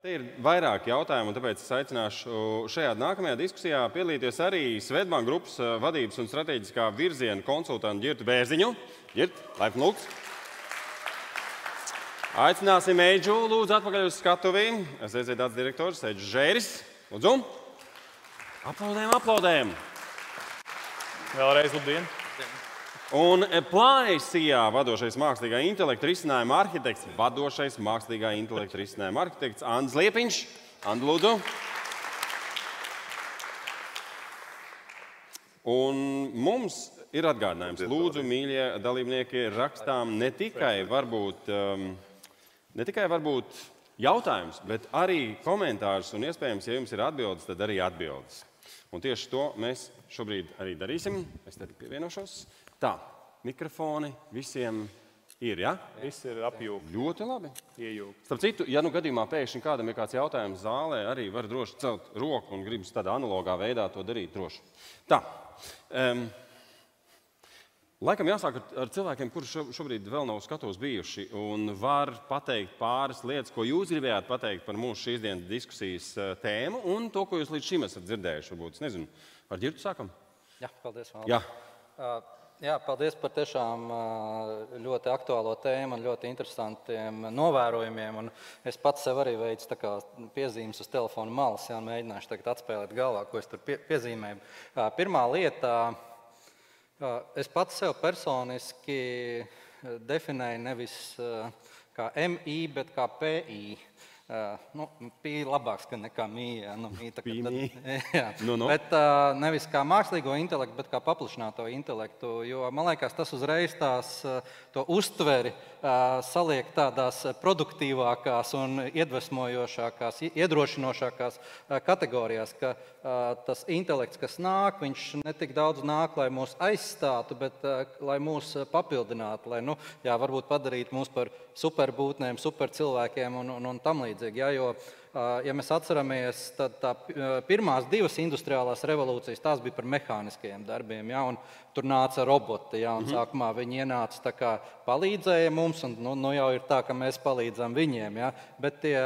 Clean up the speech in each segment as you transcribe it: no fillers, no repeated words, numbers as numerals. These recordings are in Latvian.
Ir vairāk jautājumu, un tāpēc es aicināšu šajā nākamajā diskusijā piedalīties arī Swedbank grupas vadības un strateģiskā virziena konsultantu Ģirtu Bērziņu. Ģirt, laipni lūgts. Aicināsim Eidžu, lūdzu, atpakaļ uz skatuvi. SZDATS direktors Eidžs Žēris. Lūdzu. Aplaudējam. Vēlreiz labdien. Un Plānisijā vadošais mākslīgā intelekta risinājuma arhitekts, Andris Liepiņš. Andi, lūdzu. Un mums ir atgādinājums. Lūdzu, mīļie dalībnieki, rakstām ne tikai varbūt jautājums, bet arī komentārus. Un iespējams, ja jums ir atbildes, tad arī atbildes. Un tieši to mēs šobrīd arī darīsim. Es te pievienošos. Tā, mikrofoni visiem ir, ja? Viss ir apjūgts. Ļoti labi. Iejūgts. Starp citu, ja nu gadījumā pēkšņi kādam ir kāds jautājums zālē, arī var droši celt roku un gribas tādā analogā veidā to darīt droši. Tā, laikam jāsāk ar cilvēkiem, kuri šobrīd vēl nav skatos bijuši un var pateikt pāris lietas, ko jūs gribējāt pateikt par mūsu šīs dienas diskusijas tēmu un to, ko jūs līdz šim esat dzirdējuši. Varbūt, es nezinu, ar Ģirtu sākam? Jā, paldies. Jā, paldies par tiešām ļoti aktuālo tēmu un ļoti interesantiem novērojumiem. Un es pats sev arī veicu tā kā piezīmes uz telefona malas, jā, un mēģināšu tagad atspēlēt galvā, ko es tur piezīmēju. Pirmā lieta, es pats sev personiski definēju nevis kā MI, bet kā PI. Pī labāks nekā mī. Bet nevis kā mākslīgo intelektu, bet kā paplašināto intelektu. Jo, man liekas, tas uzreiz to uztveri saliek tādās produktīvākās un iedvesmojošākās, iedrošinošākās kategorijās, ka tas intelekts, kas nāk, viņš ne tik daudz nāk, lai mūs aizstātu, bet lai mūs papildinātu, lai varbūt padarītu mūs par superbūtnēm, supercilvēkiem un tam līdzīgi. Jo, ja mēs atceramies, tad pirmās divas industriālās revolūcijas, tās bija par mehāniskajiem darbiem, un tur nāca roboti, un sākumā viņi ienāca tā kā palīdzēja mums, un jau ir tā, ka mēs palīdzam viņiem, bet tie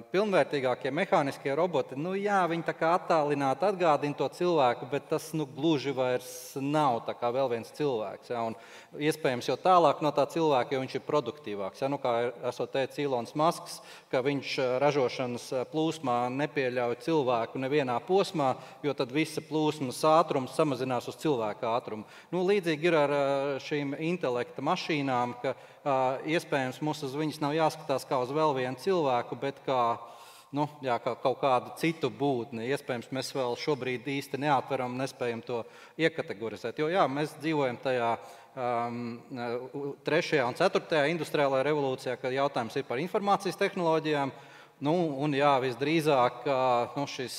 pilnvērtīgākie mehāniskie roboti, viņi tā kā attālināti atgādina to cilvēku, bet tas gluži vairs nav tā kā vēl viens cilvēks. Un iespējams, jo tālāk no tā cilvēka, jo viņš ir produktīvāks. Kā esot teicis Ilons Masks, ka viņš ražošanas plūsmā nepieļauj cilvēku nevienā posmā, jo tad visa plūsmas ātrums samazinās uz cilvēka ātrumu. Līdzīgi ir ar šīm intelekta mašīnām, ka iespējams mums uz viņas nav jāskatās kā uz vēl vienu cilvēku, bet kā kaut kādu citu būtni. Iespējams, mēs vēl šobrīd īsti neatveram, nespējam to iekategorizēt. Jo mēs dzīvojam tajā 3. un 4. industriālajā revolūcijā, kad jautājums ir par informācijas tehnoloģijām. Un visdrīzāk šis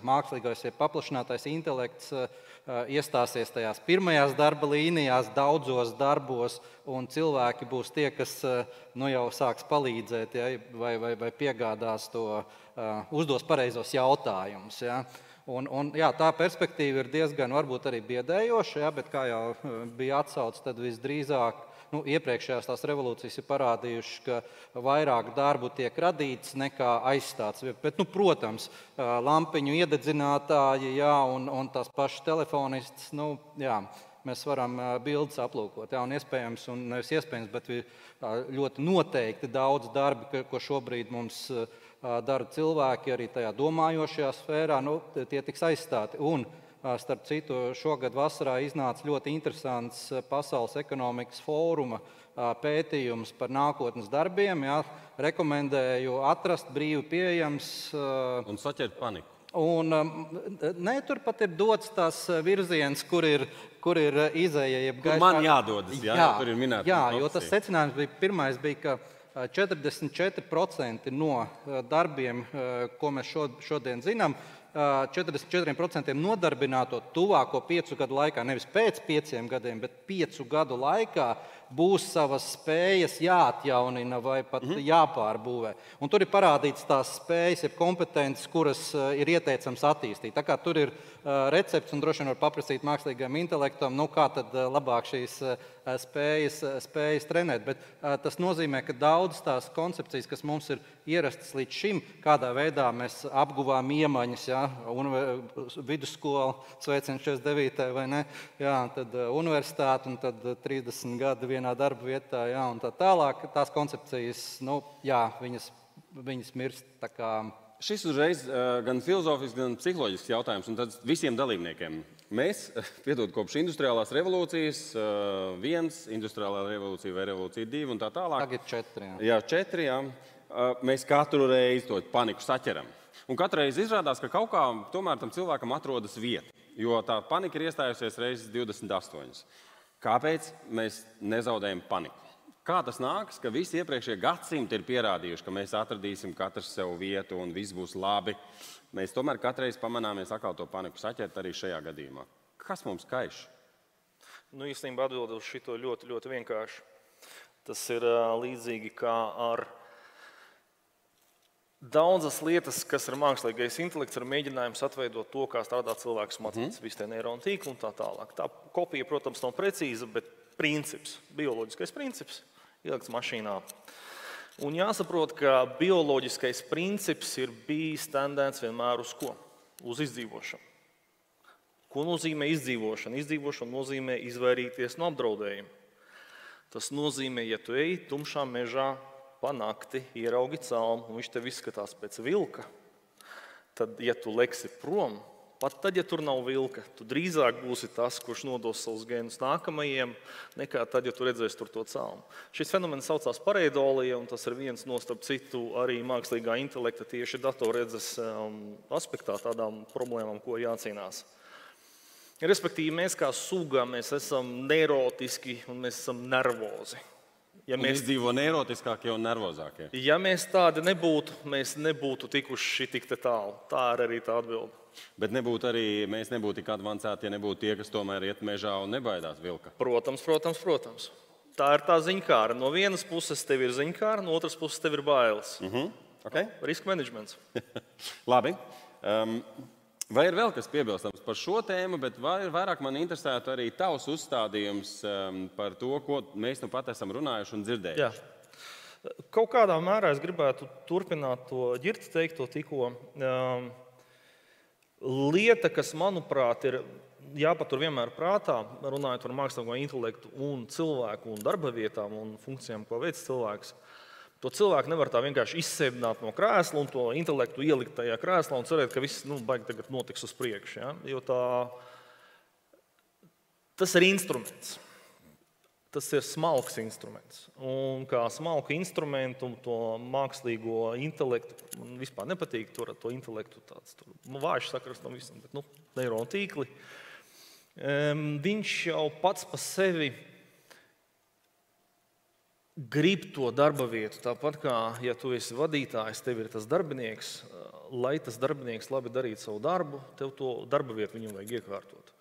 mākslīgais ja paplašinātais intelekts iestāsies tajās pirmajās darba līnijās, daudzos darbos, un cilvēki būs tie, kas jau sāks palīdzēt, vai piegādās to, uzdos pareizos jautājumus. Tā perspektīva ir diezgan varbūt arī biedējoša, bet kā jau bija atsaucis, tad visdrīzāk iepriekšējās tās revolūcijas ir parādījušas, ka vairāk darbu tiek radīts nekā aizstāts. Bet, protams, lampiņu iededzinātāji un tās pašas telefonists, mēs varam bildes aplūkot. Un iespējams, un nevis iespējams, bet ļoti noteikti daudz darbi, ko šobrīd mums dara cilvēki, arī tajā domājošajā sfērā, tie tiks aizstāti. Un starp citu, šogad vasarā iznāca ļoti interesants Pasaules ekonomikas fóruma pētījums par nākotnes darbiem. Rekomendēju atrast, brīvi pieejams. Un saķert paniku. Tur pat ir dots tās virziens, kur ir izēja. Kur man jādodas, tur ir minēta. Jo tas secinājums pirmais bija, ka 44% no darbiem, ko mēs šodien zinām, 44% nodarbināto tuvāko 5 gadu laikā, nevis pēc 5 gadiem, bet 5 gadu laikā būs savas spējas jāatjaunina vai pat jāpārbūvē. Un tur ir parādīts tās spējas, ir kompetences, kuras ir ieteicams attīstīt. Tā kā tur ir recepts un droši vien var paprasīt mākslīgajam intelektam, kā tad labāk šīs spējas trenēt. Bet tas nozīmē, ka daudzas tās koncepcijas, kas mums ir ierastas līdz šim, kādā veidā mēs apguvām iemaņas, ja, vidusskola, sveiciens 49. vai ne, jā, tad universitāte un tad 30 gadi vienā darba vietā, jā, un tā tālāk, tās koncepcijas, nu, jā, viņas mirst tā kā. Šis uzreiz gan filozofisks, gan psiholoģisks jautājums, un tad visiem dalībniekiem. Mēs, piedod, kopš industriālās revolūcijas 1, industriālā revolūcija vai revolūcija 2 un tā tālāk. Tagad 4, jā. Jā, 4, jā. Mēs katru reizi to paniku saķeram. Un katru reizi izrādās, ka kaut kā tomēr tam cilvēkam atrodas vieta, jo tā panika ir iestājusies reizes 28. Kāpēc mēs nezaudējam paniku? Kā tas nāks, ka visi iepriekšējie gadsimti ir pierādījuši, ka mēs atradīsim katrs sev vietu un viss būs labi? Mēs tomēr katreiz pamanāmies atkal to paniku saķert arī šajā gadījumā. Kas mums kaiš? Nu, īstenībā atbild uz šito ļoti, ļoti vienkārši. Tas ir līdzīgi kā ar daudzas lietas, kas ir mākslīgais intelekts, ar mēģinājums atveidot to, kā strādā cilvēks smadzenes, visi tie neironu tīkli un tā tālāk. Tā kopija, protams, nav precīza, bet princips, bioloģiskais princips, ielikts mašīnā. Un jāsaprot, ka bioloģiskais princips ir bijis tendēts vienmēr uz ko? Uz izdzīvošanu. Ko nozīmē izdzīvošana? Izdzīvošana nozīmē izvairīties no apdraudējuma. Tas nozīmē, ja tu ej tumšā mežā pa nakti, ieraugi celmu, un viņš tev izskatās pēc vilka, tad, ja tu leksi prom, pat tad, ja tur nav vilka, tu drīzāk būsi tas, kurš nodos savus gēnus nākamajiem, nekā tad, ja tu redzēsi tur to celmu. Šis fenomens saucās pareidolija, un tas ir viens no starp citu arī mākslīgā intelekta tieši datorredzes aspektā tādām problēmām, ko jācīnās. Respektīvi, mēs kā suga, mēs esam neirotiski un mēs esam nervozi. Ja mēs dzīvo neirotiskākie un nervozākie. Ja mēs tādi nebūtu, mēs nebūtu tikuši tik tālu. Tā ir arī tā atbilde. Bet mēs nebūtu tik advancēti, ja nebūtu tie, kas tomēr iet mežā un nebaidās vilka. Protams. Tā ir tā ziņkāra. No vienas puses tev ir ziņkāra, no otras puses tev ir bailes. Okay. Risk managements. Labi. Vai ir vēl kas piebilstams par šo tēmu, bet vairāk man interesētu arī tavs uzstādījums par to, ko mēs nu pat esam runājuši un dzirdējuši. Jā. Kaut kādā mērā es gribētu turpināt to Ģirta teikto tikko. Lieta, kas, manuprāt, ir jāpatur vienmēr prātā, runājot par mākslīgo intelektu un cilvēku un darba vietām un funkcijām, ko veic cilvēks. To cilvēku nevar tā vienkārši izsēdināt no krēsla un to intelektu ielikt tajā krēslā un cerēt, ka viss baigi tagad notiks uz priekšu. Ja? Jo tas ir instruments. Tas ir smalks instruments. Un kā smalku instrumentu un to mākslīgo intelektu, man vispār nepatīk to intelektu tāds vājš sakars no visam, bet neironu tīkli. Viņš jau pats pa sevi grib to darba vietu. Tāpat kā, ja tu esi vadītājs, tev ir tas darbinieks, lai tas darbinieks labi darītu savu darbu, tev to darba vietu viņam vajag iekārtot.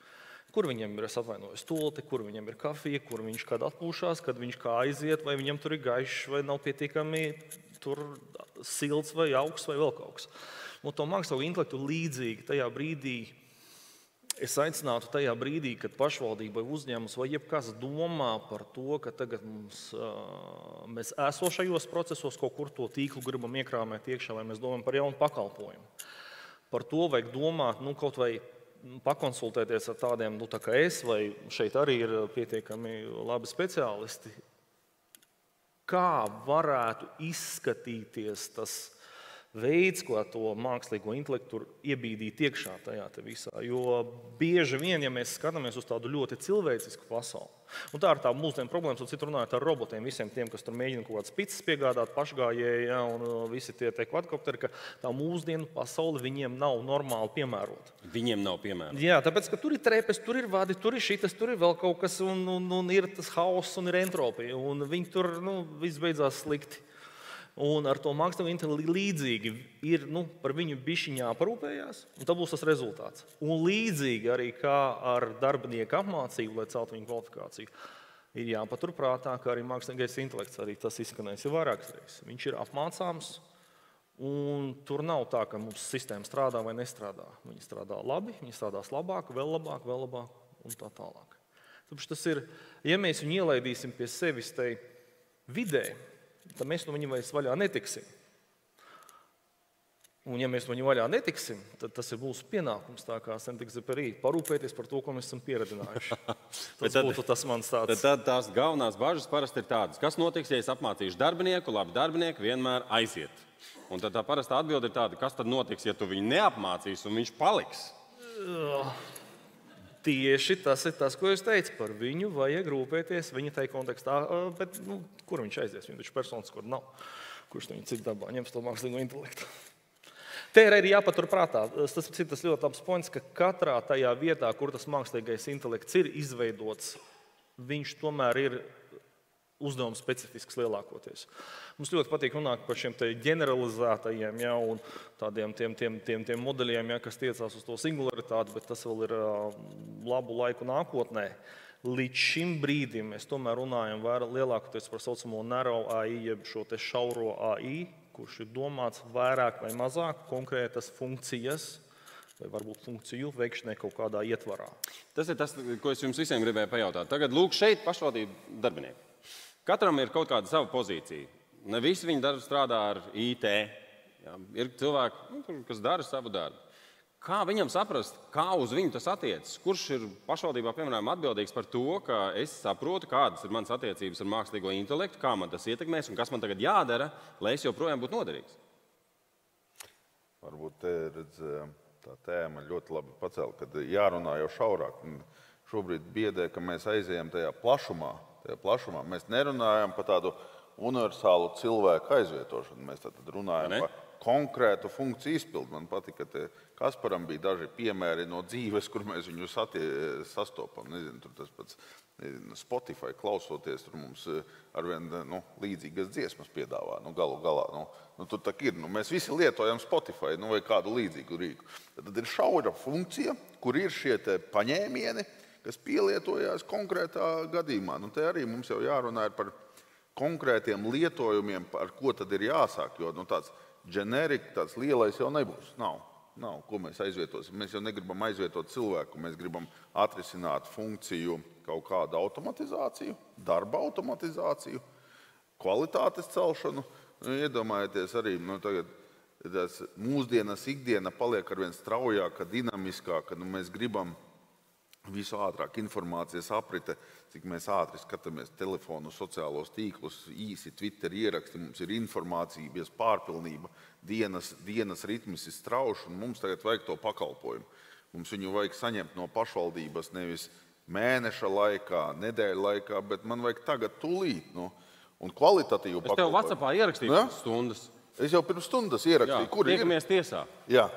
Kur viņam ir, es atvainojos, stolti, kur viņam ir kafija, kur viņš kad atpūšās, kad viņš kā aiziet, vai viņam tur ir gaišs, vai nav pietiekami tur silts vai augsts vai vēl kaut kas. Un to mākslīgo intelektu līdzīgi tajā brīdī, es aicinātu tajā brīdī, kad pašvaldība vai uzņēmums vai jebkas domā par to, ka tagad mēs esošajos procesos kaut kur to tīklu gribam iekrāmēt iekšā, vai mēs domājam par jaunu pakalpojumu. Par to vajag domāt, kaut vai pakonsultēties ar tādiem, tā kā es, vai šeit arī ir pietiekami labi speciālisti. Kā varētu izskatīties tas veids, ko to mākslīgo intelektu iebīdīt iekšā tajā te visā. Jo bieži vien, ja mēs skatāmies uz tādu ļoti cilvēcisku pasauli, un tā ir tā mūsdienu problēmas, un citu runājot ar robotiem, visiem tiem, kas tur mēģina kaut kādas pizzas piegādāt, pašgājēji, ja, un visi tie kvadkopteri, ka tā mūsdienu pasauli viņiem nav normāli piemērota. Viņiem nav piemērota. Jā, tāpēc, ka tur ir trepes, tur ir vadi, tur ir šitas, tur ir vēl kaut kas, un ir tas hauss, un ir entropija, un viņi tur, viss beidzās slikti. Un ar to mākslīgo intelektu līdzīgi ir par viņu bišķiņā jāparūpējās, un tā būs tas rezultāts. Un līdzīgi arī kā ar darbinieku apmācību, lai celtu viņu kvalifikāciju, ir jāpaturprātā, ka arī mākslīgais intelekts, arī tas izskanēs jau vairākas reizes. Viņš ir apmācāms, un tur nav tā, ka mums sistēma strādā vai nestrādā. Viņi strādā labi, viņi strādās labāk, vēl labāk, un tā tālāk. Tāpēc tas ir, ja mēs viņu ielaidīsim pie sevis tai vidē, tad mēs no viņa vairs vaļā netiksim. Un ja mēs no viņa vaļā netiksim, tad tas ir mūsu pienākums, tā kā Saint-Exupéry, parūpēties par to, ko mēs esam pieredzinājuši. Tas būtu tas mans tāds. Tad tās galvenās bažas parasti ir tādas. Kas notiks, ja es apmācīšu darbinieku, labi darbinieki vienmēr aiziet? Un tad tā parastā atbilde ir tāda, kas tad notiks, ja tu viņu neapmācīsi un viņš paliks? Tieši tas ir tas, ko es teicu. Par viņu vajag rūpēties viņa tai kontekstā. Bet kur viņš aizies? Viņš taču personas, kur nav. Kurš viņu cik dabā ņems to mākslīgo intelektu? Te ir arī jāpatur prātā. Tas ir tas ļoti labs points, ka katrā tajā vietā, kur tas mākslīgais intelekts ir izveidots, viņš tomēr ir uzdevums specifisks lielākoties. Mums ļoti patīk runāt par šiem ģeneralizētajiem un tādiem tiem modeļiem, kas tiecās uz to singularitāti, bet tas vēl ir labu laiku nākotnē. Līdz šim brīdim mēs tomēr runājam lielākoties par saucamo narrow AI, jeb šo te šauro AI, kurš ir domāts vairāk vai mazāk konkrētas funkcijas, vai varbūt funkciju veikšanai kaut kādā ietvarā. Tas ir tas, ko es jums visiem gribēju pajautāt. Tagad lūk šeit pašvaldību darbinieki. Katram ir kaut kāda sava pozīcija. Ne visi viņi strādā ar IT. Jā, ir cilvēki, kas dara savu darbu. Kā viņam saprast, kā uz viņu tas attiecas? Kurš ir pašvaldībā, piemēram, atbildīgs par to, ka es saprotu, kādas ir manas attiecības ar mākslīgo intelektu, kā man tas ietekmēs un kas man tagad jādara, lai es joprojām būtu noderīgs? Varbūt te redz, tā tēma ļoti labi pacēla, kad jārunā jau šaurāk. Šobrīd biedē, ka mēs aizējam tajā plašumā. Mēs nerunājam par tādu universālu cilvēku aizvietošanu. Mēs tad runājam par konkrētu funkciju izpildu. Man patīk, ka Kasparam bija daži piemēri no dzīves, kur mēs viņu sastopam. Nezinu, tur tas pats Spotify klausoties, tur mums arvien līdzīgas dziesmas piedāvā. Galu galā. Tur tā ir. Mēs visi lietojam Spotify vai kādu līdzīgu rīku. Tad ir šaura funkcija, kur ir šie paņēmieni, kas pielietojās konkrētā gadījumā. Te arī mums jau jārunā par konkrētiem lietojumiem, par ko tad ir jāsāk, jo tāds generika, tāds lielais jau nebūs. Nav, ko mēs aizvietosim. Mēs jau negribam aizvietot cilvēku, mēs gribam atrisināt funkciju kaut kādu automatizāciju, darba automatizāciju, kvalitātes celšanu. Iedomājieties arī, tagad mūsdienas ikdiena paliek arvien straujāka, dinamiskāka, mēs gribam visu ātrāk informācijas aprite, cik mēs ātri skatāmies telefonu, sociālos tīklus, īsi Twitter ieraksti, mums ir informācija, bez pārpilnība, dienas ritmis ir strauši, un mums tagad vajag to pakalpojumu. Mums viņu vajag saņemt no pašvaldības nevis mēneša laikā, nedēļa laikā, bet man vajag tagad tūlīt, un kvalitatīvu pakalpojumu. Es tev WhatsAppā ierakstīju stundas. Es jau pirms stundas ierakstīju. Kur ir? Tiekamies tiesā. Jā.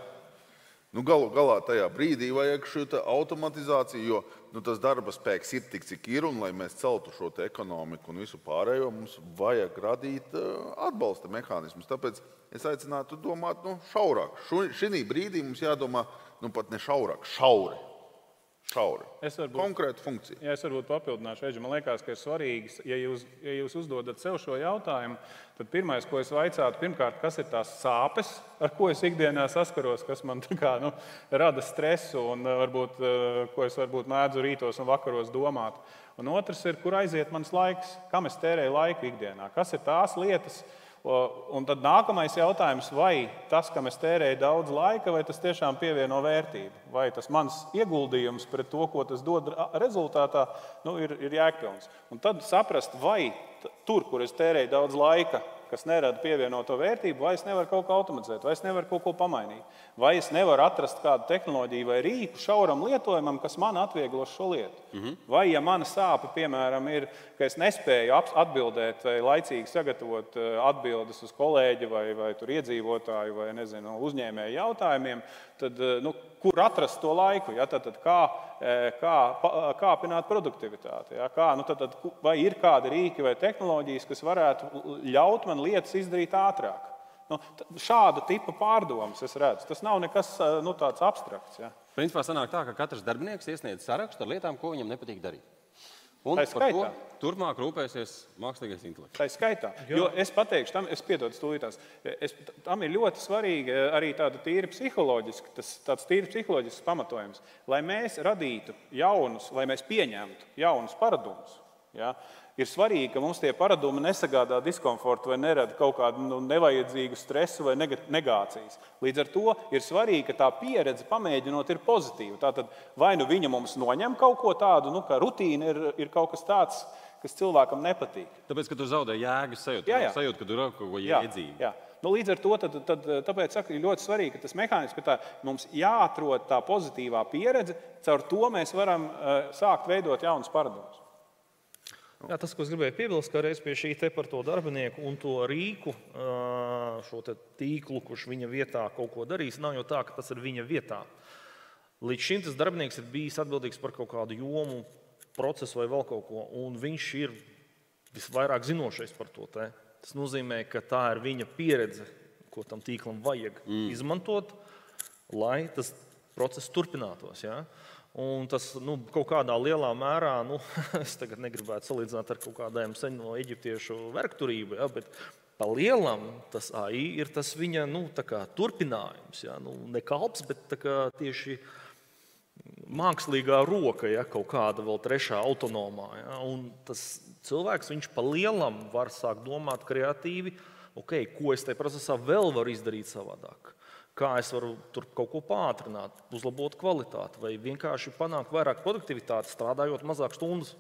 Galu galā tajā brīdī vajag šo automatizāciju, jo tas darba spēks ir tik, cik ir, un lai mēs celtu šo ekonomiku un visu pārējo, mums vajag radīt atbalsta mehānismus. Tāpēc es aicinātu domāt šaurāk. Šī brīdī mums jādomā pat ne šaurāk, šauri. Konkrēta funkcija. Ja es varbūt papildināšu, Eģi, man liekas, ka ir svarīgi, ja jūs uzdodat sev šo jautājumu, tad pirmais, ko es vaicātu, pirmkārt, kas ir tās sāpes, ar ko es ikdienā saskaros, kas man rada stresu un varbūt, ko es varbūt mēdzu rītos un vakaros domāt. Un otrs ir, kur aiziet mans laiks, kam es tērēju laiku ikdienā, kas ir tās lietas. Un tad nākamais jautājums, vai tas, kam es tērēju daudz laika, vai tas tiešām pievieno vērtību, vai tas mans ieguldījums pret to, ko tas dod rezultātā, ir jēgpilns. Un tad saprast, vai tur, kur es tērēju daudz laika, kas nerada pievienoto vērtību, vai es nevaru kaut ko automatizēt, vai es nevaru kaut ko pamainīt, vai es nevaru atrast kādu tehnoloģiju vai rīku šauram lietojumam, kas man atvieglos šo lietu. Vai, ja mana sāpe, piemēram, ir, ka es nespēju atbildēt vai laicīgi sagatavot atbildes uz kolēģi vai tur iedzīvotāju vai uzņēmēju jautājumiem, tad kur atrast to laiku? Ja? Tad kā kāpināt produktivitāti? Ja? Vai ir kādi rīki vai tehnoloģijas, kas varētu ļaut man lietas izdarīt ātrāk? Šādu tipu pārdomas es redzu. Tas nav nekas tāds abstrakts. Ja? Principā sanāk tā, ka katrs darbinieks iesniedz sarakstu ar lietām, ko viņam nepatīk darīt. Un Tā par to skaitā. turpmāk rūpēsies mākslīgais intelekts. Tā ir skaitā. Jo es pateikšu, es piedodu stūlītās, tam ir ļoti svarīgi arī tāda tīri psiholoģiski, tāds tīri psiholoģisks pamatojums, lai mēs radītu jaunus, lai mēs pieņemtu jaunus paradumus. Ja? Ir svarīgi, ka mums tie paradumi nesagādā diskomfortu vai nerada kaut kādu nevajadzīgu stresu vai negācijas. Līdz ar to ir svarīgi, ka tā pieredze pamēģinot ir pozitīva. Tātad vai nu viņa mums noņem kaut ko tādu, kā rutīna ir kaut kas tāds, kas cilvēkam nepatīk. Tāpēc, ka tu zaudē jēgas sajūtu, sajūtu, ka tu ir kaut ko jēdzīgu. Jā. Līdz ar to tāpēc saka, ir ļoti svarīgi, ka tas mehānisms, ka mums jāatrod tā pozitīvā pieredze, caur to mēs varam sākt veidot jaunus paradumus. Jā, tas, ko es gribēju piebilst, ka reiz pie šī te par to darbinieku un to rīku, šo te tīklu, kurš viņa vietā kaut ko darīs, nav jau tā, ka tas ir viņa vietā. Līdz šim tas darbinieks ir bijis atbildīgs par kaut kādu jomu, procesu vai vēl kaut ko, un viņš ir visvairāk zinošais par to. Tas nozīmē, ka tā ir viņa pieredze, ko tam tīklam vajag izmantot, lai tas process turpinātos. Ja? Un tas kaut kādā lielā mērā, es tagad negribētu salīdzināt ar kaut kādiem seno eģiptiešu vergturību, ja, bet pa lielam tas AI ir tas viņa turpinājums. Ja, ne kalps, bet tieši mākslīgā roka, ja, kaut kāda vēl trešā autonomā. Ja, un tas cilvēks, viņš pa lielam var sākt domāt kreatīvi, ko es tajā procesā vēl varu izdarīt savādāk. Kā es varu tur kaut ko pātrināt, uzlabot kvalitāti vai vienkārši panākt vairāk produktivitāti, strādājot mazāk stundas.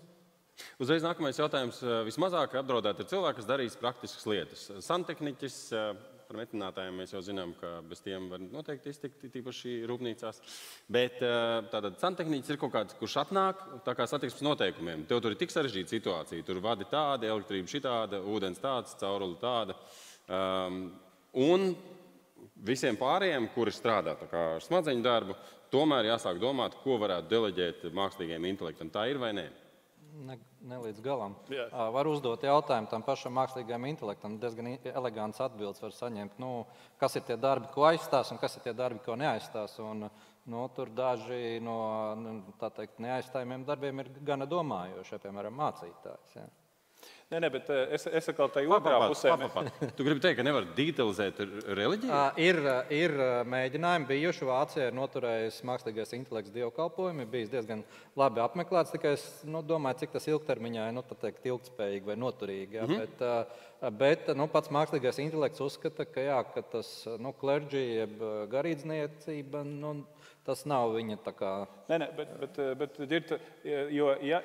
Uzreiz nākamais jautājums. Vismazāk apdraudēti ir cilvēki, kas darīs praktiskas lietas. Santehniķis, par metinātājiem mēs jau zinām, ka bez tiem var noteikti iztikt, tīpaši rūpnīcās. Bet tātad santehniķis ir kaut kāds, kurš atnāk tā kā satiksmes noteikumiem. Tev tur ir tik sarežģīta situācija. Tur vadi tādi, elektrība šitāda, ūdens tāds, cauruli tāda. Un visiem pārējiem, kuri strādā ar smadzeņu darbu, tomēr jāsāk domāt, ko varētu deleģēt mākslīgajam intelektam. Tā ir vai nē? Ne līdz galam. Var uzdot jautājumu tam pašam mākslīgajam intelektam. Diezgan elegants atbildes var saņemt, kas ir tie darbi, ko aizstās un kas ir tie darbi, ko neaizstās. Un, tur daži no neaizstājumiem darbiem ir gana domājoši, piemēram, mācītājs. Ja. Nē, bet es saku, tā ir otrā pusē. Tu gribi teikt, ka nevar digitalizēt reliģiju? Ir mēģinājumi bijuši. Vācijā ir noturējis mākslīgais intelekts dievkalpojumi, ir bijis diezgan labi apmeklēts, tikai es domāju, cik tas ilgtermiņā ir ilgtspējīgi vai noturīgi. Ja? Bet pats mākslīgais intelekts uzskata, ka tas klerģi, jeb garīdzniecība, tas nav viņa tā kā... Bet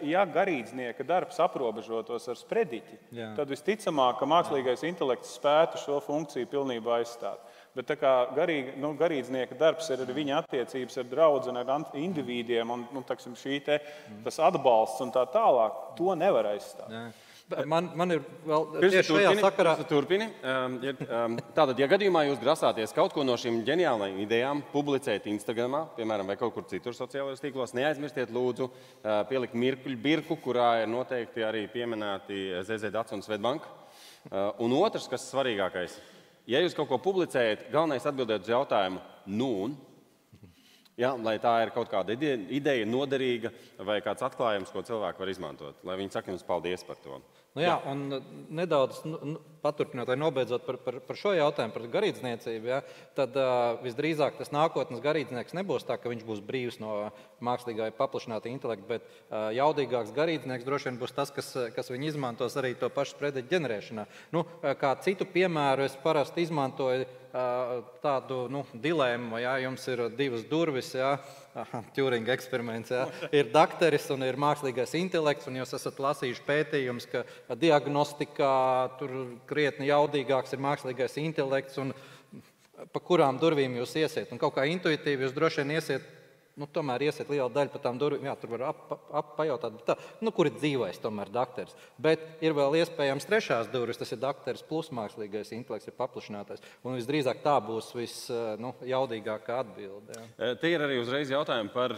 ja garīdznieka darbs aprobežotos ar sprediķi, tad visticamāk, ka mākslīgais intelekts spētu šo funkciju pilnībā aizstāt. Bet tā kā garīdznieka darbs ir viņa attiecības ar draudzeni, ar individiem un tas atbalsts un tā tālāk, to nevar aizstāt. Jā. Man ir vēl tieši šajā sakarā. Turpini. Tātad, ja gadījumā jūs grasāties kaut ko no šīm ģeniālajām idejām publicēt Instagramā, piemēram, vai kaut kur citur sociālajos tīklos, neaizmirstiet lūdzu pielikt mirkļu birku, kurā ir noteikti arī pieminēti ZZDats un Svetbank. Un otrs, kas svarīgākais, ja jūs kaut ko publicējat, galvenais atbildēt uz jautājumu, ja, lai tā ir kaut kāda ideja, noderīga vai kāds atklājums, ko cilvēki var izmantot. Lai viņi saka jums paldies par to. Un nedaudz paturpinot vai nobeidzot par šo jautājumu, par garīdzniecību, tad visdrīzāk tas nākotnes garīdznieks nebūs tā, ka viņš būs brīvs no mākslīgā paplašināta intelekta, bet jaudīgāks garīdznieks droši vien būs tas, kas viņu izmantos arī to pašu sprediķu ģenerēšanā. Kā citu piemēru es parasti izmantoju tādu dilēmu, ja jums ir divas durvis, Turinga eksperiments, ir dakteris un ir mākslīgais intelekts, un jūs esat lasījuši pētījumus, ka diagnostikā tur krietni jaudīgāks ir mākslīgais intelekts, un pa kurām durvīm jūs iesiet. Un kaut kā intuitīvi jūs droši vien iesiet, tomēr iesiet liela daļa pa tām durvīm, tur var pajautāt, bet kur ir dzīvais tomēr dakteris. Bet ir vēl iespējams trešās durvis, tas ir dakteris plus mākslīgais intelekts, ir paplašinātais. Un visdrīzāk tā būs visjaudīgākā atbilde. Te ir arī uzreiz jautājumi par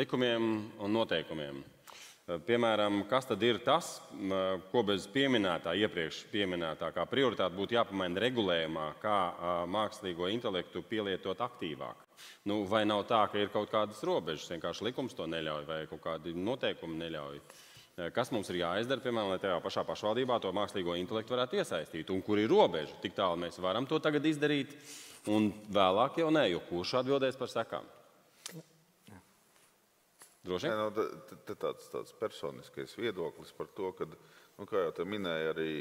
likumiem un noteikumiem. Piemēram, kas tad ir tas, ko bez iepriekš pieminētā kā prioritāte būtu jāpamaina regulējumā, kā mākslīgo intelektu pielietot aktīvāk? Vai nav tā, ka ir kaut kādas robežas, vienkārši likums to neļauj vai kaut kādi noteikumi neļauj? Kas mums ir jāizdara, piemēram, lai tajā pašā pašvaldībā to mākslīgo intelektu varētu iesaistīt? Un kur ir robeža? Tik tālu mēs varam to tagad izdarīt, un vēlāk jau nē, jo kurš atbildēs par sekām? Droši vien? Te tāds personiskais viedoklis par to, ka, kā jau te minēja arī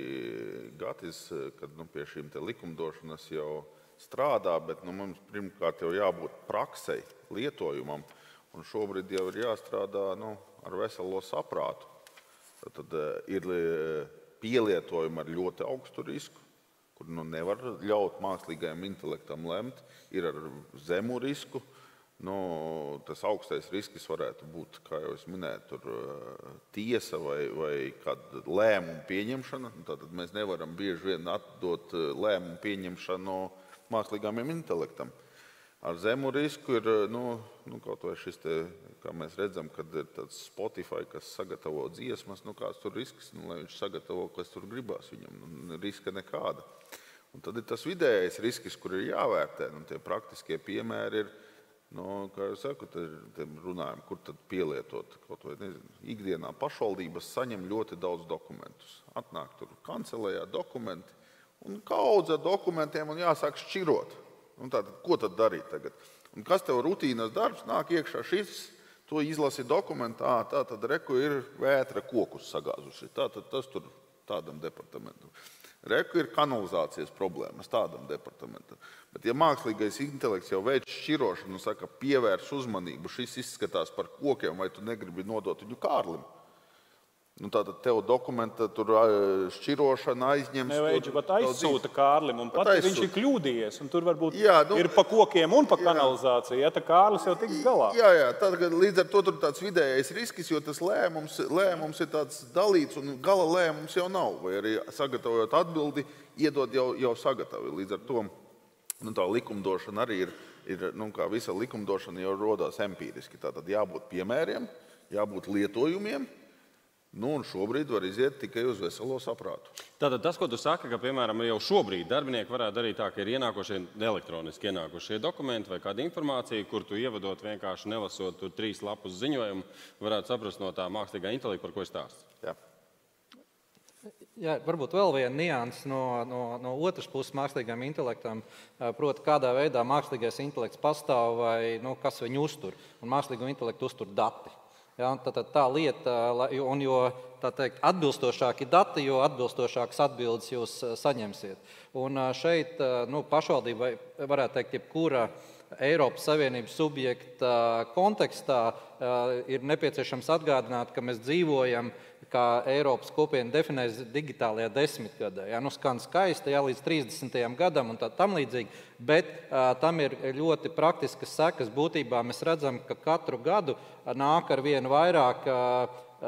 Gatis, kad pie šīm te likumdošanas jau strādā, bet mums pirmkārt jau jābūt praksei, lietojumam, un šobrīd jau ir jāstrādā ar veselo saprātu. Tad ir pielietojumi ar ļoti augstu risku, kur nevar ļaut mākslīgajam intelektam lemt, ir ar zemu risku. Tas augstais riskis varētu būt, kā jau es minēju, tur tiesa vai kāda lēmuma pieņemšana. Tātad mēs nevaram bieži vien atdot lēmumu pieņemšanu mākslīgajam intelektam. Ar zemu risku ir, kaut vai šis te, kā mēs redzam, kad ir tāds Spotify, kas sagatavo dziesmas, kāds tur risks, lai viņš sagatavo, kas tur gribās viņam, riska nekāda. Un tad ir tas vidējais riskis, kur ir jāvērtē, tie praktiskie piemēri ir, kā jau saku, te runājam, kur tad pielietot, kaut vai, ikdienā pašvaldības saņem ļoti daudz dokumentus. Atnāk tur kancelējā dokumenti un kaudz ar dokumentiem un jāsāk šķirot. Tātad, ko tad darīt tagad? Un kas tev rutīnas darbs? Nāk iekšā šis, to izlasi dokumentā, tātad reku ir vētra kokus sagāzuši. Tātad tas tur tādam departamentam. Reku ir kanalizācijas problēmas tādam departamentam. Bet ja mākslīgais intelekts jau veic šķirošanu un saka, pievērs uzmanību, šis izskatās par kokiem, vai tu negribi nodot viņu Kārlim? Tātad tev dokumenta tur šķirošana aizņems. Neveidži, bet aizsūta Kārlim, un pat viņš ir kļūdījies, un tur varbūt ir pa kokiem un pa kanalizāciju, ja tā Kārlis jau tiks galā. Jā, līdz ar to tur tāds vidējais riskis, jo tas lēmums ir tāds dalīts, un gala lēmums jau nav, vai arī sagatavojot atbildi, iedod jau sagatavoju. Līdz ar to tā likumdošana arī ir kā visa likumdošana jau rodās empīriski. Tātad jābūt piemēriem, jābūt lietojumiem, un šobrīd var iziet tikai uz veselo saprātu. Tātad tas, ko tu saki, ka, piemēram, jau šobrīd darbinieki varētu darīt tā, ka ir elektroniski ienākušie dokumenti vai kāda informācija, kur tu ievadot vienkārši nelasot tur 3 lapus ziņojumu, varētu saprast no tā mākslīgā intelekta, par ko ir stāsts. Jā. Jā, varbūt vēl viena nianse no otras puses mākslīgajam intelektam, proti, kādā veidā mākslīgais intelekts pastāv vai kas viņu uztur. Un mākslīgo intelektu uztur dati. Ja, tā lieta, un jo atbilstošāki dati, jo atbilstošākas atbildes jūs saņemsiet. Un šeit pašvaldība, varētu teikt, jebkura Eiropas Savienības subjekta kontekstā ir nepieciešams atgādināt, ka mēs dzīvojam, kā Eiropas kopiena definēs digitālajā desmitgadē. Ja, skan skaisti, līdz 30. gadam un tam līdzīgi, bet tam ir ļoti praktiskas sekas. Būtībā mēs redzam, ka katru gadu nāk ar vienu vairāk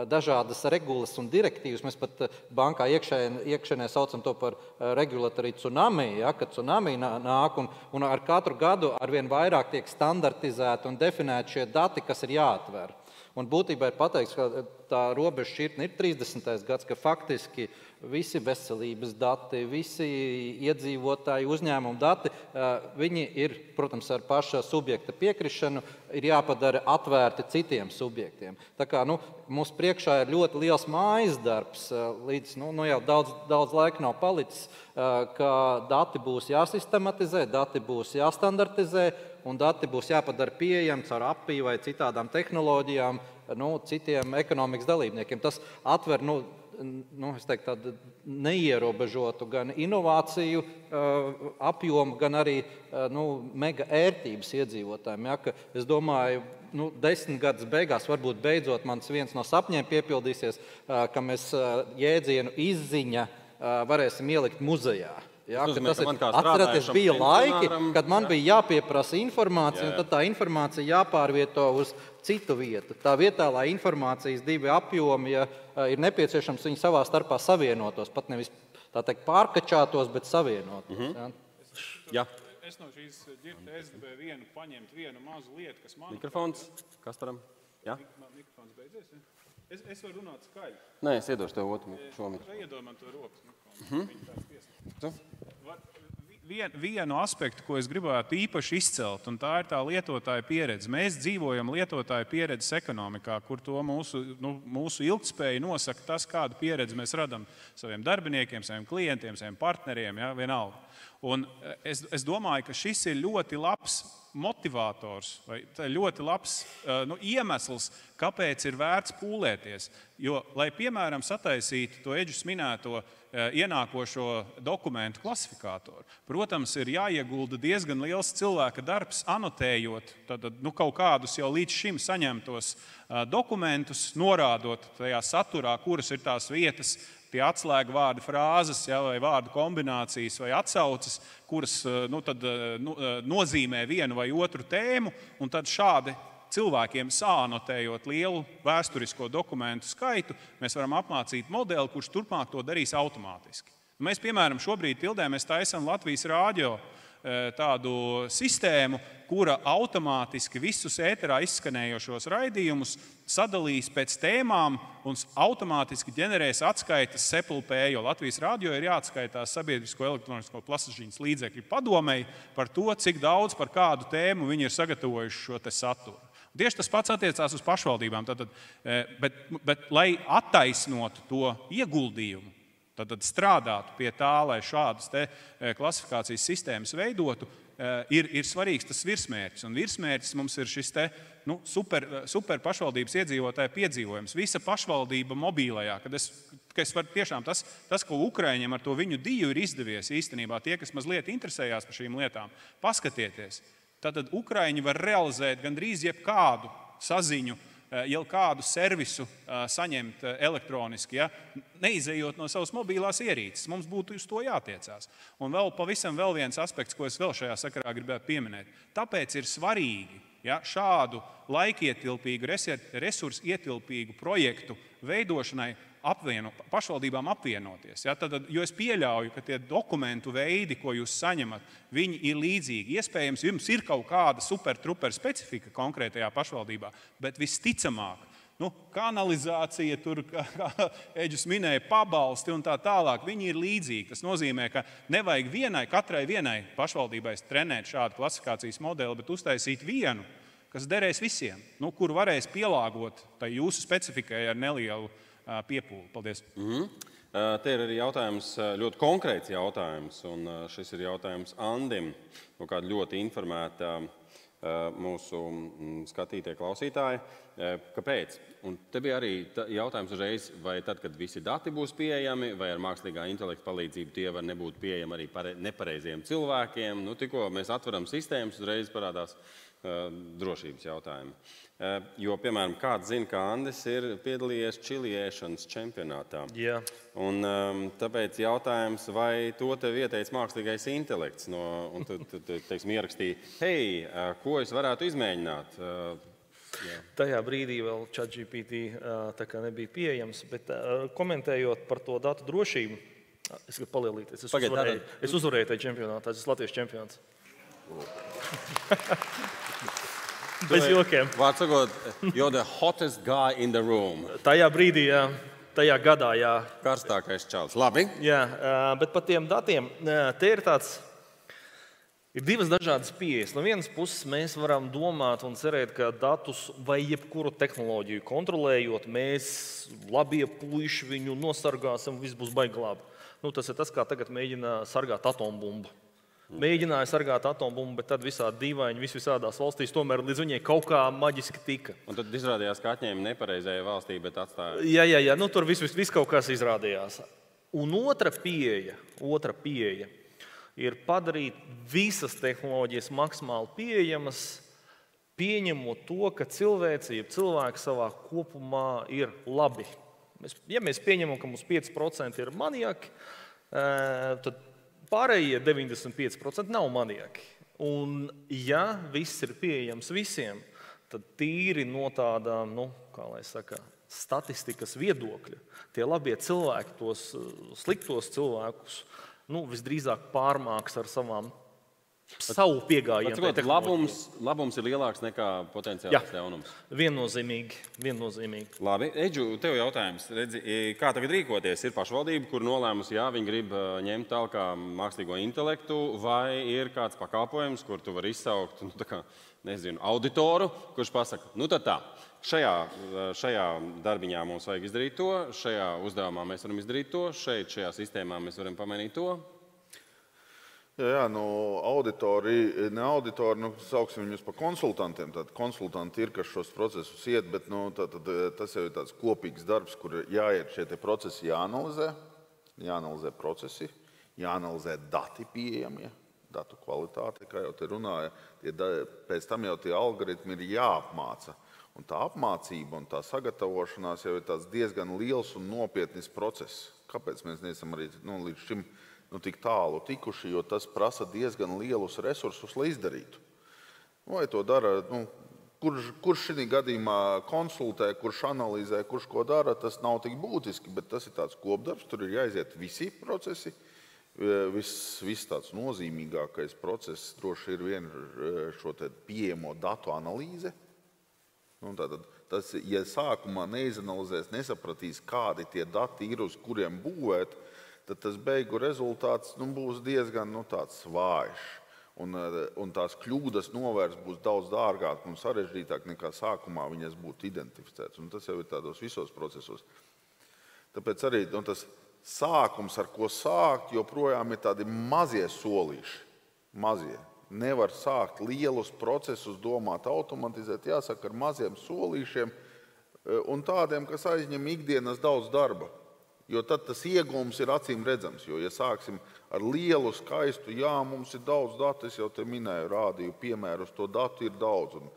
dažādas regulas un direktīvas. Mēs pat bankā iekšēnē saucam to par regulatory tsunami, ja, kad tsunami nāk un ar katru gadu arvien vairāk tiek standartizēti un definēti šie dati, kas ir jāatver. Un būtībā ir pateikts, ka tā robeža šķirtne ir 30. gads, ka faktiski visi veselības dati, visi iedzīvotāji uzņēmumu dati, viņi ir, protams, ar paša subjekta piekrišanu, ir jāpadara atvērti citiem subjektiem. Tā kā mums priekšā ir ļoti liels mājas darbs, līdz jau daudz laika nav palicis, ka dati būs jāsistematizē, dati būs jāstandartizē, un dati būs jāpadara pieejami caur API vai citādām tehnoloģijām citiem ekonomikas dalībniekiem. Tas atver es teiktu, tādu neierobežotu gan inovāciju apjomu, gan arī mega ērtības iedzīvotājiem. Ja, ka es domāju, 10 gadus beigās varbūt beidzot mans viens no sapņiem piepildīsies, ka mēs jēdzienu izziņa varēsim ielikt muzejā. Ja, atcerieties, bija laiki, kad man bija jāpieprasa informācija, un tad tā informācija jāpārvieto uz citu vietu. Tā vietā, lai informācijas divi apjomi, ja ir nepieciešams viņi savā starpā savienotos, pat nevis tā teikt pārkačātos, bet savienotos. Ja. Es no šīs ģirtes gribēju paņemt vienu mazu lietu, kas man... Mikrofons, Kasparam? Ja? Mikrofons beidzies, ja? Es varu runāt skaļi. Nē, es iedošu tev otru šo mikrofonu. Iedod man to rokas mikrofonu. vienu aspektu, ko es gribētu īpaši izcelt, un tā ir tā lietotāja pieredze. Mēs dzīvojam lietotāja pieredzes ekonomikā, kur to mūsu ilgtspēja nosaka tas, kādu pieredzi mēs radam saviem darbiniekiem, saviem klientiem, saviem partneriem, ja, vienalga. Un es domāju, ka šis ir ļoti labs motivators vai ļoti labs iemesls, kāpēc ir vērts pūlēties. Jo, lai, piemēram, sataisītu to Eģus minēto ienākošo dokumentu klasifikātoru, protams, ir jāiegulda diezgan liels cilvēka darbs, anotējot kaut kādus jau līdz šim saņemtos dokumentus, norādot tajā saturā, kuras ir tās vietas, tie atslēga vārdu frāzes, ja, vai vārdu kombinācijas vai atsauces, kuras nozīmē vienu vai otru tēmu, un tad šādi cilvēkiem sānotējot lielu vēsturisko dokumentu skaitu, mēs varam apmācīt modeli, kurš turpmāk to darīs automātiski. Mēs, piemēram, šobrīd Tildē mēs taisam Latvijas rādio tādu sistēmu, kura automātiski visus ēterā izskanējošos raidījumus sadalīs pēc tēmām un automātiski ģenerēs atskaitas SEPLP, jo Latvijas rādio ir jāatskaitās Sabiedrisko elektronisko plašsaziņas līdzekļu padomei par to, cik daudz par kādu tēmu viņi ir sagatavojuši šo te saturu. Tieši tas pats attiecās uz pašvaldībām, bet lai attaisnotu to ieguldījumu, tad strādātu pie tā, lai šādas klasifikācijas sistēmas veidotu, ir svarīgs tas virsmērķis. Un virsmērķis mums ir šis super pašvaldības iedzīvotāja piedzīvojums. Visa pašvaldība mobīlajā, tas, ko Ukraiņiem ar to viņu diju ir izdevies īstenībā, tie, kas mazliet interesējās par šīm lietām, paskatieties. Tātad Ukraiņi var realizēt gandrīz jebkādu saziņu, jau kādu servisu saņemt elektroniski, ja, neizejot no savas mobilās ierīces. Mums būtu uz to jātiecās. Un vēl viens aspekts, ko es vēl šajā sakarā gribētu pieminēt. Tāpēc ir svarīgi, ja, šādu laikietilpīgu, resursu ietilpīgu projektu veidošanai pašvaldībām apvienoties. Ja? Jo es pieļauju, ka tie dokumentu veidi, ko jūs saņemat, viņi ir līdzīgi. Iespējams, jums ir kaut kāda super-truper specifika konkrētajā pašvaldībā, bet visticamāk, kanalizācija, tur, kā Eģus minēja, pabalsti un tā tālāk, viņi ir līdzīgi. Tas nozīmē, ka nevajag katrai vienai pašvaldībai trenēt šādu klasifikācijas modeli, bet uztaisīt vienu, kas derēs visiem, kur varēs pielāgot tai jūsu specifikai ar nelielu piepūli. Paldies. Te ir arī jautājums, ļoti konkrēts jautājums, un šis ir jautājums Andim, kāda ļoti informēta mūsu skatītie klausītāji. Kāpēc? Un te bija arī jautājums uzreiz, vai tad, kad visi dati būs pieejami, vai ar mākslīgā intelekta palīdzību tie var nebūt pieejami arī nepareiziem cilvēkiem. Tikko mēs atveram sistēmas, uzreiz parādās drošības jautājumi. Jo, piemēram, kāds zina, ka Andis ir piedalījies čiliešanas čempionātā. Jā. Un tāpēc jautājums, vai to tev ieteica mākslīgais intelekts? Un tu teiksim, ierakstīja, hei, ko es varētu izmēģināt? Jā. Tajā brīdī vēl ChatGPT tā kā nebija pieejams, bet komentējot par to datu drošību, es gribu palielīties. Es uzvarēju tajā čempionātā, es esmu Latvijas čempions. Bez jokiem. Vārds sakot, you're the hottest guy in the room. Tajā brīdī, jā. Tajā gadā, jā. Karstākais čalis. Labi. Jā, bet par tiem datiem, te ir divas dažādas pieejas. No vienas puses mēs varam domāt un cerēt, ka datus vai jebkuru tehnoloģiju kontrolējot, mēs labie puiši viņu nosargāsim, viss būs baigi labi. Tas ir tas, kā tagad mēģina sargāt atombumbu. Mēģināja sargāt atombumbu, bet tad visādi dīvaini, visādās valstīs tomēr līdz viņai kaut kā maģiski tika. Un tad izrādījās, ka atņēma nepareizajai valstī, bet atstāja. Jā, tur viss kaut kas izrādījās. Un otra pieeja ir padarīt visas tehnoloģijas maksimāli pieejamas, pieņemot to, ka cilvēki savā kopumā ir labi. Ja mēs pieņemam, ka mums 5% ir maniaki, tad pārējie 95% nav maniaki. Un ja viss ir pieejams visiem, tad tīri no tāda, statistikas viedokļa, tie labie cilvēki, tos sliktos cilvēkus, visdrīzāk pārmāks ar savām savu piegājienu. Labums ir lielāks nekā potenciāls ļaunums. Viennozīmīgi. Labi, Eģu, tev jautājums. Redzi, kā tagad rīkoties? Ir pašvaldība, kur nolēmusi, jā, viņi grib ņemt tālāk mākslīgo intelektu, vai ir kāds pakalpojums, kur tu vari izsaukt, auditoru, kurš pasaka, tad tā. Šajā darbiņā mums vajag izdarīt to, šajā uzdevumā mēs varam izdarīt to, šajā sistēmā mēs varam pamainīt to. Jā, auditori, sauksim viņus par konsultantiem. Tad konsultanti ir, kas šos procesus iet, bet tas jau ir tāds kopīgs darbs, kur jāiet šie procesi jāanalizē procesi, jāanalizē dati pieejamie, datu kvalitāte, kā jau te runāja. Pēc tam jau tie algoritmi ir jāapmāca. Un tā apmācība un tā sagatavošanās jau ir tāds diezgan liels un nopietnis process. Kāpēc mēs neesam arī līdz šim tik tālu tikuši, jo tas prasa diezgan lielus resursus, lai izdarītu. Vai to dara, kurš šī gadījumā konsultē, kurš analizē, kurš ko dara, tas nav tik būtiski, bet tas ir tāds kopdarbs, tur ir jāiziet visi procesi. Viss tāds nozīmīgākais process droši ir šo pieejamo datu analīze. Tas, ja sākumā neizanalizēs, nesapratīs, kādi tie dati ir, uz kuriem būvēt, tad tas beigu rezultāts būs diezgan tāds vājš. Un tās kļūdas novērst būs daudz dārgāk un sarežģītāk nekā sākumā viņas būtu identificētas. Un tas jau ir tādos visos procesos. Tāpēc arī tas sākums, ar ko sākt, joprojām ir tādi mazie solīši. Mazie. Nevar sākt lielus procesus, domāt, automatizēt. Jāsaka ar maziem solīšiem un tādiem, kas aizņem ikdienas daudz darba. Jo tad tas iegūms ir acīm redzams. Jo, ja sāksim ar lielu, skaistu, mums ir daudz datu, es jau te minēju, rādīju piemērus, to datu ir daudz. Un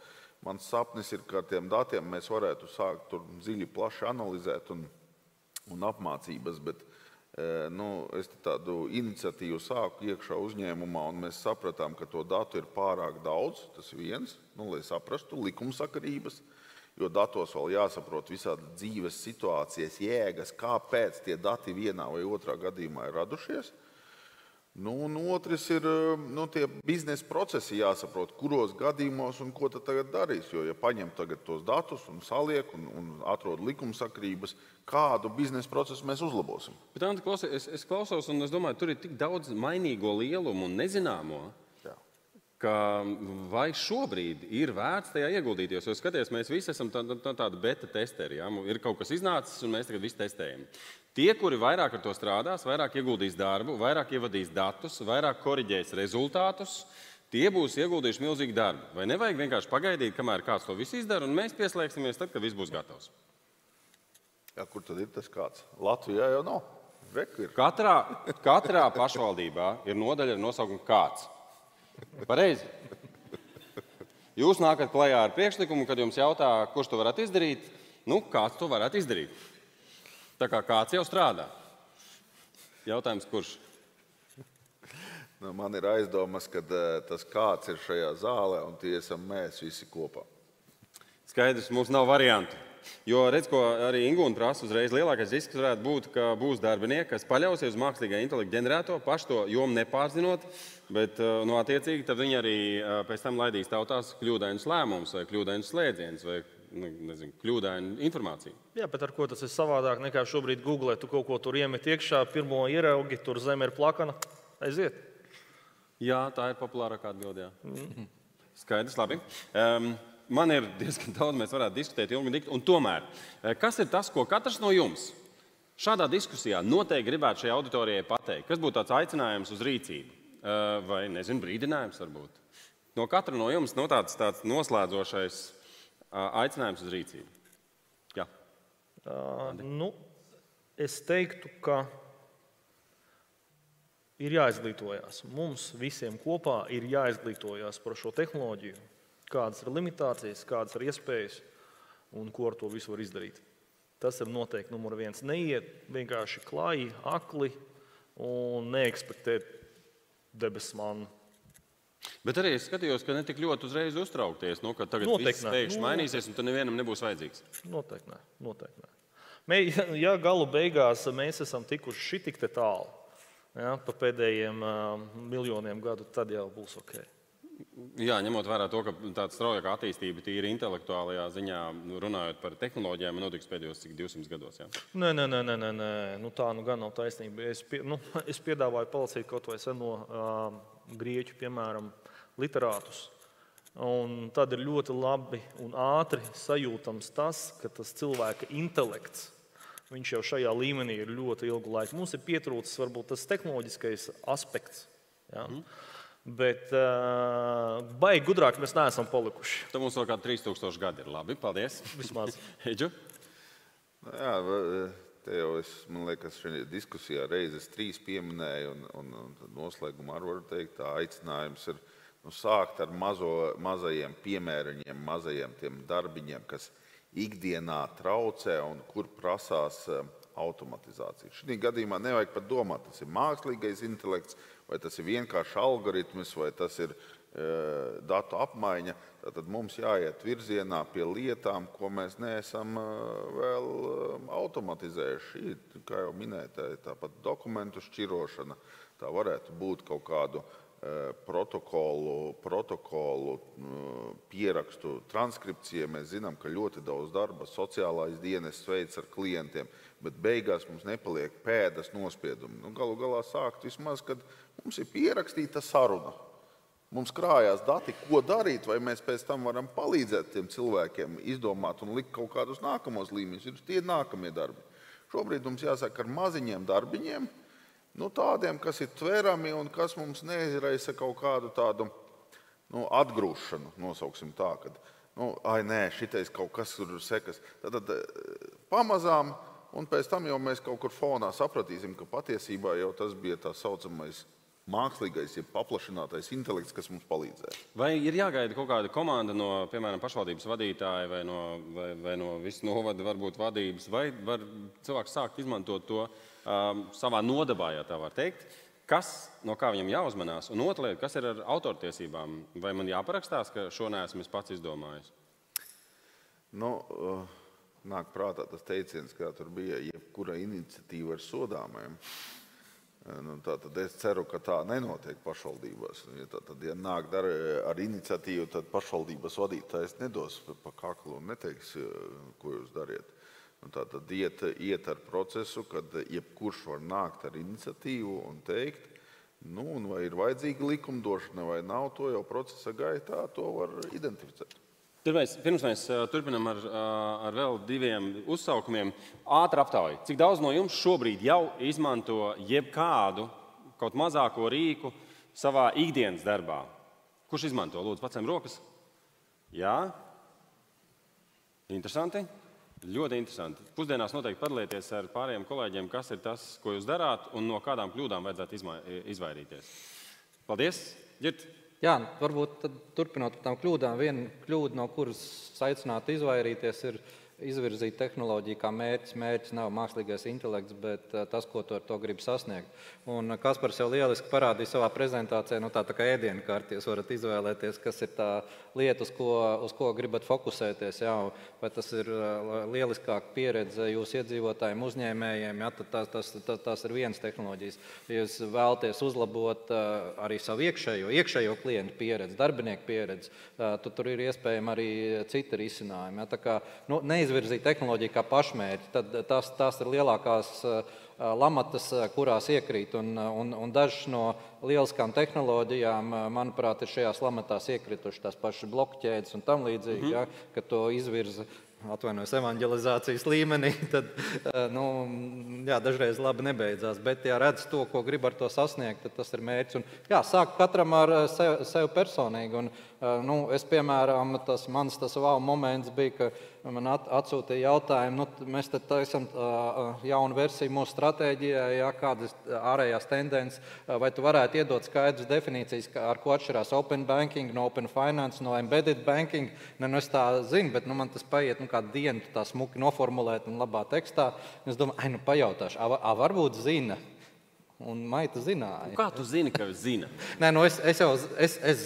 mans sapnis ir, ka ar tiem datiem mēs varētu sākt tur dziļi, plaši analizēt un apmācības, bet es tādu iniciatīvu sāku iekšā uzņēmumā, un mēs sapratām, ka to datu ir pārāk daudz, tas viens, lai saprastu likumsakarības. Jo datos vēl jāsaprot visādi dzīves situācijas, jēgas, kāpēc tie dati vienā vai otrā gadījumā ir radušies. Un otrs ir tie biznesa procesi jāsaprot, kuros gadījumos un ko tad tagad darīs. Jo, ja paņem tagad tos datus un saliek un atrod likumsakrības, kādu biznesa procesu mēs uzlabosim. Bet, Anta, es klausos un es domāju, tur ir tik daudz mainīgo lielumu un nezināmo, ka vai šobrīd ir vērts tajā ieguldīties. Jo skaties, mēs visi esam tādi beta testeri. Ja? Ir kaut kas iznācis, un mēs tagad visi testējam. Tie, kuri vairāk ar to strādās, vairāk ieguldīs darbu, vairāk ievadīs datus, vairāk koriģēs rezultātus, tie būs ieguldījuši milzīgu darbu. Vai nevajag vienkārši pagaidīt, kamēr kāds to visu izdara, un mēs pieslēgsimies tad, kad viss būs gatavs? Jā, kur tad ir tas kāds? Latvijā jau nav. Katrā pašvaldībā ir nodaļa ar nosaukumu kāds. Pareizi. Jūs nākat klajā ar priekšlikumu, kad jums jautā, kurš to varētu izdarīt. Kāds to varētu izdarīt? Tā kā kāds jau strādā. Jautājums, kurš? Man ir aizdomas, ka tas kāds ir šajā zālē, un tie esam mēs visi kopā. Skaidrs, mums nav variantu. Jo, redz, ko arī Ingūna prasa uzreiz, lielākais risks varētu būt, ka būs darbinieki, kas paļausies uz mākslīgā intelekta ģenerēto, paši to jomu nepārzinot, bet attiecīgi tad viņi arī pēc tam laidīs tautās kļūdainus lēmumus vai kļūdainus slēdzienus vai kļūdainu informāciju. Jā, bet ar ko tas ir savādāk nekā šobrīd Google, tu kaut ko tur iemet iekšā, pirmo ieraugi, tur zeme ir plakana, aiziet. Jā, tā ir populārākā atbilde, jā. Skaidrs, labi. Man ir diezgan daudz, mēs varētu diskutēt ilgi, un tomēr, kas ir tas, ko katrs no jums šādā diskusijā noteikti gribētu šajai auditorijai pateikt? Kas būtu tāds aicinājums uz rīcību? Vai, brīdinājums varbūt? No katra no jums tāds noslēdzošais aicinājums uz rīcību. Jā. Es teiktu, ka ir jāizglītojas. Mums visiem kopā ir jāizglītojas par šo tehnoloģiju. Kādas ir limitācijas, kādas ir iespējas un ko ar to visu var izdarīt. Tas ir noteikti numur viens. Neiet vienkārši klāji, akli un neekspektēt debesu mannu. Bet arī es skatījos, ka ne tik ļoti uzreiz uztraukties, ka tagad viss pēkšņi mainīsies un tad nevienam nebūs vajadzīgs. Noteikti nē. Ja galu beigās mēs esam tikuši šitik te tālu, ja, pa pēdējiem miljoniem gadu, tad jau būs ok. Jā, ņemot vērā to, ka tāda straujāka attīstība tīri intelektuālajā ziņā, runājot par tehnoloģijām, notiks pēdējos 200 gados. Jā? Nē, nu, tā nu gan nav taisnība. Es piedāvāju palasīt kaut vai seno grieķu, piemēram, literātus. Un tad ir ļoti labi un ātri sajūtams tas, ka tas cilvēka intelekts, viņš jau šajā līmenī ir ļoti ilgu laiku. Mums ir pietrūcis varbūt tas tehnoloģiskais aspekts. Ja? Bet baigi gudrāk mēs neesam palikuši. Tad mums vēl kā 3000 gadi ir. Labi, paldies. Vismaz. Eģu? Jā, te jau man liekas, šajā diskusijā reizes 3 pieminēju, un noslēgumā arī varu teikt, tā aicinājums ir sākt ar mazajiem piemēriņiem, mazajiem tiem darbiņiem, kas ikdienā traucē un kur prasās automatizācija. Šī gadījumā nevajag pat domāt, tas ir mākslīgais intelekts, vai tas ir vienkārši algoritms, vai tas ir datu apmaiņa. Tad mums jāiet virzienā pie lietām, ko mēs neesam vēl automatizējuši. Kā jau minēju, tāpat dokumentu šķirošana, tā varētu būt kaut kādu protokolu pierakstu transkripcija. Mēs zinām, ka ļoti daudz darba sociālais dienests veids ar klientiem, bet beigās mums nepaliek pēdas nospiedumi. Galu galā sākt vismaz, kad mums ir pierakstīta saruna. Mums krājās dati, ko darīt, vai mēs pēc tam varam palīdzēt tiem cilvēkiem izdomāt un likt kaut kādus nākamos līmeņus. Ir tie nākamie darbi. Šobrīd mums jāsaka ar maziņiem darbiņiem, tādiem, kas ir tverami un kas mums neizraisa kaut kādu tādu atgrūšanu, nosauksim tā, kad, šitais kaut kas tur sekas. Tad pamazām, un pēc tam jau mēs kaut kur fonā sapratīsim, ka patiesībā jau tas bija tā saucamais mākslīgais, ja paplašinātais intelekts, kas mums palīdzēja. Vai ir jāgaida kaut kāda komanda no, piemēram, pašvaldības vadītāja vai no visu novada varbūt vadības, vai var cilvēks sākt izmantot to savā nodabā, ja tā var teikt? No kā viņam jāuzmanās? Un otra lieta, kas ir ar autortiesībām? Vai man jāparakstās, ka šo neesmu es pats izdomājis? Nāk prātā tas teiciens, kā tur bija, jebkura iniciatīva ir sodāmajam. Tātad es ceru, ka tā nenotiek pašvaldībās. Ja nāk ar iniciatīvu, tad pašvaldības vadītājs nedos pa kaklu un neteiks, ko jūs dariet. Tātad iet ar procesu, kad jebkurš var nākt ar iniciatīvu un teikt, vai ir vajadzīga likumdošana vai nav, to jau procesa gaitā to var identificēt. Pirms mēs turpinām ar vēl 2 uzsaukumiem, ātra aptauja. Cik daudz no jums šobrīd jau izmanto jebkādu kaut mazāko rīku savā ikdienas darbā? Kurš izmanto? Lūdzu, pacem rokas. Jā? Interesanti? Ļoti interesanti. Pusdienās noteikti padalieties ar pārējiem kolēģiem, kas ir tas, ko jūs darāt un no kādām kļūdām vajadzētu izvairīties. Paldies! Ģirt! Jā, varbūt tad, turpinot par tām kļūdām, viena kļūda, no kuras aicinātu izvairīties, ir izvirzīt tehnoloģiju kā mērķis. Mērķis nav mākslīgais intelekts, bet tas, ko tu ar to gribi sasniegt. Un Kaspars jau lieliski parādīja savā prezentācijā, tā kā ēdienkarti, jūs varat izvēlēties, kas ir tā lieta, uz ko gribat fokusēties. Jā, vai tas ir lieliskāka pieredze jūsu iedzīvotājiem, uzņēmējiem, jā, tad tās ir vienas tehnoloģijas. Ja jūs vēlaties uzlabot arī savu iekšējo klientu pieredzi, darbinieku pieredzi, tad tur ir iespējami arī citi risinājumi. Jā, tā kā, neizvirzīt tehnoloģiju kā pašmērķi, tad tās ir lielākās lamatas, kurās iekrīt. Un dažas no lieliskām tehnoloģijām, manuprāt, ir šajās lamatās iekrituši tās pašas blokķēdes un tam līdzīgi, ja, ka to izvirza evanģelizācijas līmenī, tad dažreiz labi nebeidzās. Bet, ja redz to, ko grib ar to sasniegt, tad tas ir mērķis. Un, sāk katram ar sevi personīgi. Un, es, piemēram, mans wow moments bija, ka man atsūtīja jautājumu, mēs te taisam jaunu versiju mūsu stratēģijai, kādas ārējās tendences, vai tu varētu iedot skaidras definīcijas, ar ko atšķirās open banking no open finance, no embedded banking. Es tā zinu, bet man tas paiet kādu dienu tā smuki noformulēt un labā tekstā. Es domāju, pajautāšu, varbūt zina. Un maita zināja. Kā tu zini, ka zina? Nē, nu es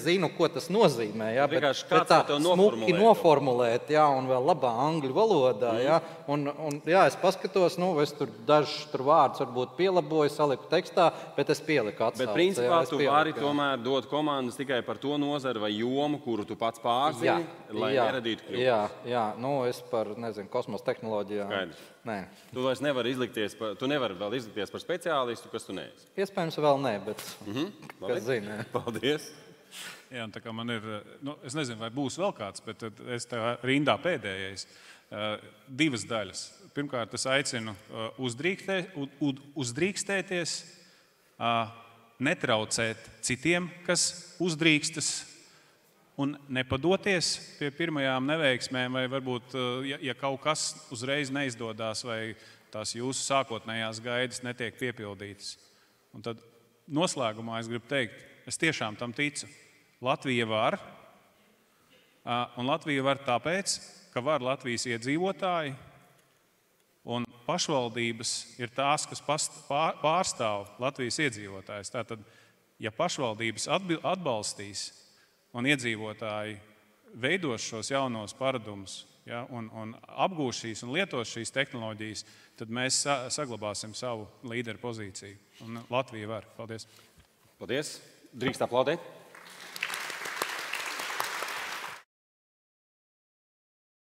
zinu, ko tas nozīmē. Jā, bet tā smuki noformulēt, jā, un vēl labā angļu valodā. Jā, un jā, es paskatos, es dažus vārdus varbūt pielaboju, saliku tekstā, bet es pieliku atsauci. Bet principā tu vari tomēr dot komandas tikai par to nozari vai jomu, kuru tu pats pārzini, lai neradītu kļūdas. Jā, es par, kosmosa tehnoloģijām. Skaidrs. Nē. Tu vairs nevari vēl izlikties par speciālistu, kas tu neesi. Iespējams, vēl nē, bet kas zina. Paldies. Jā, tā kā man ir, es nezinu, vai būs vēl kāds, bet es tā rindā pēdējais. 2 daļas. Pirmkārt, es aicinu uzdrīkstēties, netraucēt citiem, kas uzdrīkstas, un nepadoties pie pirmajām neveiksmēm, vai varbūt, ja kaut kas uzreiz neizdodas, vai tās jūsu sākotnējās gaidas netiek piepildītas. Un tad noslēgumā es gribu teikt, es tiešām tam ticu. Latvija var, un Latvija var tāpēc, ka var Latvijas iedzīvotāji, un pašvaldības ir tās, kas pārstāv Latvijas iedzīvotājus. Tātad, ja pašvaldības atbalstīs, un iedzīvotāji veidos šos jaunos paradumus, ja, un apgūs šīs un lietos šīs tehnoloģijas, tad mēs saglabāsim savu līderu pozīciju. Un Latvija var. Paldies. Paldies. Drīkst aplaudēt.